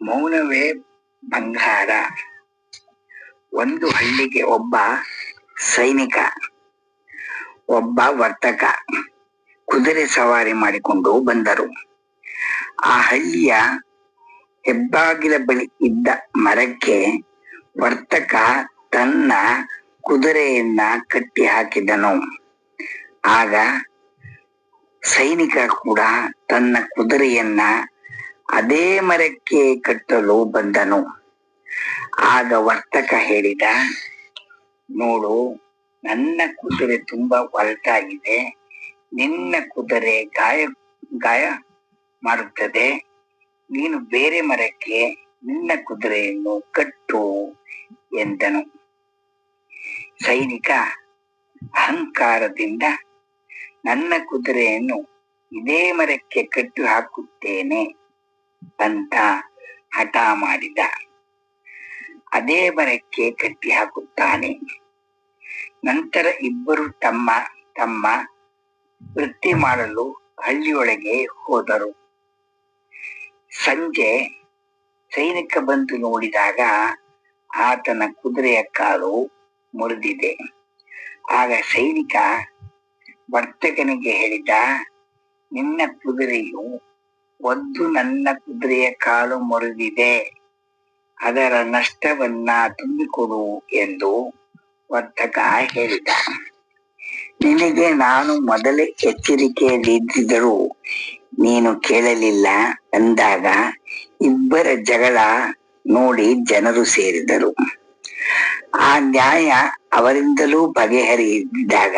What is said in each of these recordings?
ಮೌನವೇ ಬಂಗಾರ. ಒಂದು ಹಳ್ಳಿಗೆ ಒಬ್ಬ ಸೈನಿಕ, ಒಬ್ಬ ವರ್ತಕ ಕುದುರೆ ಸವಾರಿ ಮಾಡಿಕೊಂಡು ಬಂದರು. ಆ ಹಳ್ಳಿಯ ಹೆಬ್ಬಾಗಿಲ ಬಳಿ ಇದ್ದ ಮರಕ್ಕೆ ವರ್ತಕ ತನ್ನ ಕುದುರೆಯನ್ನ ಕಟ್ಟಿ ಹಾಕಿದನು. ಆಗ ಸೈನಿಕ ಕೂಡ ತನ್ನ ಕುದುರೆಯನ್ನ ಅದೇ ಮರಕ್ಕೆ ಕಟ್ಟಲು ಬಂದನು. ಆಗ ವರ್ತಕ ಹೇಳಿದ, ನೋಡು, ನನ್ನ ಕುದುರೆ ತುಂಬಾ ಒರಟಾಗಿದೆ, ನಿನ್ನ ಕುದುರೆ ಗಾಯ ಮಾಡುತ್ತದೆ, ನೀನು ಬೇರೆ ಮರಕ್ಕೆ ನಿನ್ನ ಕುದುರೆಯನ್ನು ಕಟ್ಟು ಎಂದನು. ಸೈನಿಕ ಅಹಂಕಾರದಿಂದ ನನ್ನ ಕುದುರೆಯನ್ನು ಇದೇ ಮರಕ್ಕೆ ಕಟ್ಟಿ ಹಾಕುತ್ತೇನೆ ಅಂತ ಹಠ ಮಾಡಿದ. ಅದೇ ಮರಕ್ಕೆ ಕಟ್ಟಿ ಹಾಕುತ್ತಾನೆ. ನಂತರ ಇಬ್ಬರು ತಮ್ಮ ತಮ್ಮ ವೃತ್ತಿ ಮಾಡಲು ಹಳ್ಳಿಯೊಳಗೆ ಹೋದರು. ಸಂಜೆ ಸೈನಿಕ ಬಂದು ನೋಡಿದಾಗ ಆತನ ಕುದುರೆಯ ಕಾಲು ಮುರಿದಿದೆ. ಆಗ ಸೈನಿಕ ವರ್ತಕನಿಗೆ ಹೇಳಿದ, ನಿನ್ನ ಕುದುರೆಯು ಒದ್ದು ನನ್ನ ಕುದುರೆಯ ಕಾಲು ಮುರಿದಿದೆ, ಅದರ ನಷ್ಟವನ್ನ ತುಂಬಿಕೊಡು ಎಂದು ವರ್ತಕ ಹೇಳಿದ. ನಿನಗೆ ನಾನು ಮೊದಲೇ ಎಚ್ಚರಿಕೆಯಲ್ಲಿದ್ದರೂ ನೀನು ಕೇಳಲಿಲ್ಲ ಅಂದಾಗ ಇಬ್ಬರ ಜಗಳ ನೋಡಿ ಜನರು ಸೇರಿದರು. ಆ ನ್ಯಾಯ ಅವರಿಂದಲೂ ಬಗೆಹರಿದಾಗ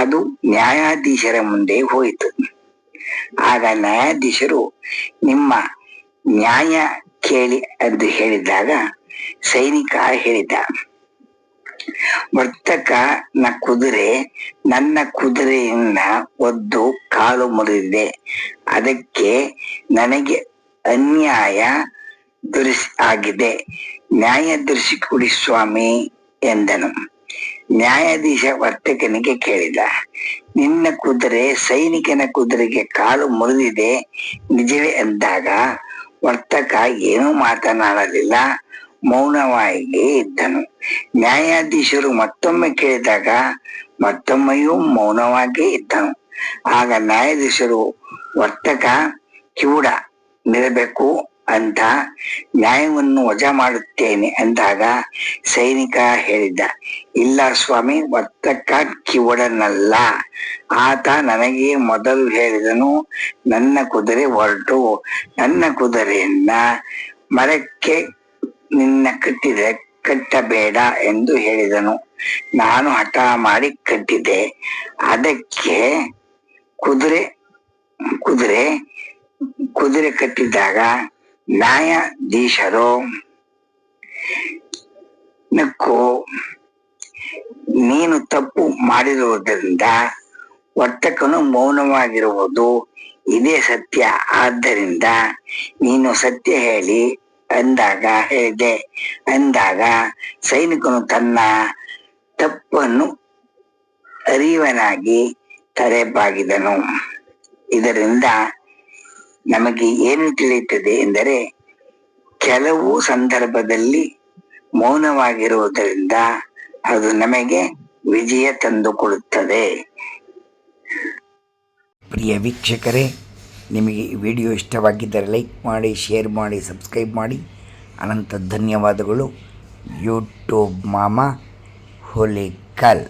ಅದು ನ್ಯಾಯಾಧೀಶರ ಮುಂದೆ ಹೋಯಿತು. ಆಗ ನ್ಯಾಯಾಧೀಶರು ನಿಮ್ಮ ನ್ಯಾಯ ಕೇಳಿ ಎಂದು ಹೇಳಿದಾಗ ಸೈನಿಕ ಹೇಳಿದ, ವರ್ತಕನ ಕುದುರೆ ನನ್ನ ಕುದುರೆಯನ್ನ ಒದ್ದು ಕಾಲು ಮುರಿದಿದೆ, ಅದಕ್ಕೆ ನನಗೆ ಅನ್ಯಾಯ ಆಗಿದೆ, ನ್ಯಾಯ ದೊರಕಿಸಿಕೊಡಿ ಸ್ವಾಮಿ ಎಂದನು. ನ್ಯಾಯಾಧೀಶ ವರ್ತಕನಿಗೆ ಕೇಳಿದ, ನಿನ್ನ ಕುದುರೆ ಸೈನಿಕನ ಕುದುರೆಗೆ ಕಾಲು ಮುರಿದಿದೆ ನಿಜವೇ ಎಂದಾಗ ವರ್ತಕ ಏನೂ ಮಾತನಾಡಲಿಲ್ಲ, ಮೌನವಾಗಿ ಇದ್ದನು. ನ್ಯಾಯಾಧೀಶರು ಮತ್ತೊಮ್ಮೆ ಕೇಳಿದಾಗ ಮತ್ತೊಮ್ಮೆಯೂ ಮೌನವಾಗಿ ಇದ್ದನು. ಆಗ ನ್ಯಾಯಾಧೀಶರು ವರ್ತಕ ಕಿವುಡ ನಿಲ್ಲಬೇಕು ಅಂತ ನ್ಯಾಯವನ್ನು ವಜಾ ಮಾಡುತ್ತೇನೆ ಅಂದಾಗ ಸೈನಿಕ ಹೇಳಿದ, ಇಲ್ಲ ಸ್ವಾಮಿ, ವರ್ತಕ ಕಿವುಡನಲ್ಲ, ಆತ ನನಗೆ ಮೊದಲು ಹೇಳಿದನು, ನನ್ನ ಕುದುರೆ ಹೊರಟು ನನ್ನ ಕುದುರೆಯನ್ನ ಮರಕ್ಕೆ ನಿನ್ನ ಕಟ್ಟಬೇಡ ಎಂದು ಹೇಳಿದನು. ನಾನು ಹಠ ಮಾಡಿ ಕಟ್ಟಿದೆ, ಅದಕ್ಕೆ ಕುದುರೆ ಕಟ್ಟಿದಾಗ ನ್ಯಾಯಾಧೀಶರು ನಕ್ಕು, ನೀನು ತಪ್ಪು ಮಾಡಿರುವುದರಿಂದ ವರ್ತಕನು ಮೌನವಾಗಿರುವುದು ಇದೇ ಸತ್ಯ, ಆದ್ದರಿಂದ ನೀನು ಸತ್ಯ ಹೇಳಿ ಹೇಳಿದೆ ಅಂದಾಗ ಸೈನಿಕನು ತನ್ನ ತಪ್ಪನ್ನು ಅರಿವನಾಗಿ ತಲೆಬಾಗಿದನು. ಇದರಿಂದ ನಮಗೆ ಏನು ತಿಳಿಯುತ್ತದೆ ಎಂದರೆ, ಕೆಲವು ಸಂದರ್ಭದಲ್ಲಿ ಮೌನವಾಗಿರುವುದರಿಂದ ಅದು ನಮಗೆ ವಿಜಯ ತಂದುಕೊಡುತ್ತದೆ. ಪ್ರಿಯ ವೀಕ್ಷಕರೇ, ನಿಮಗೆ ಈ ವಿಡಿಯೋ ಇಷ್ಟವಾಗಿದ್ದರೆ ಲೈಕ್ ಮಾಡಿ, ಶೇರ್ ಮಾಡಿ, ಸಬ್ಸ್ಕ್ರೈಬ್ ಮಾಡಿ. ಅನಂತ ಧನ್ಯವಾದಗಳು. ಯೂಟ್ಯೂಬ್ ಮಾಮ ಹುಲಿಕಲ್.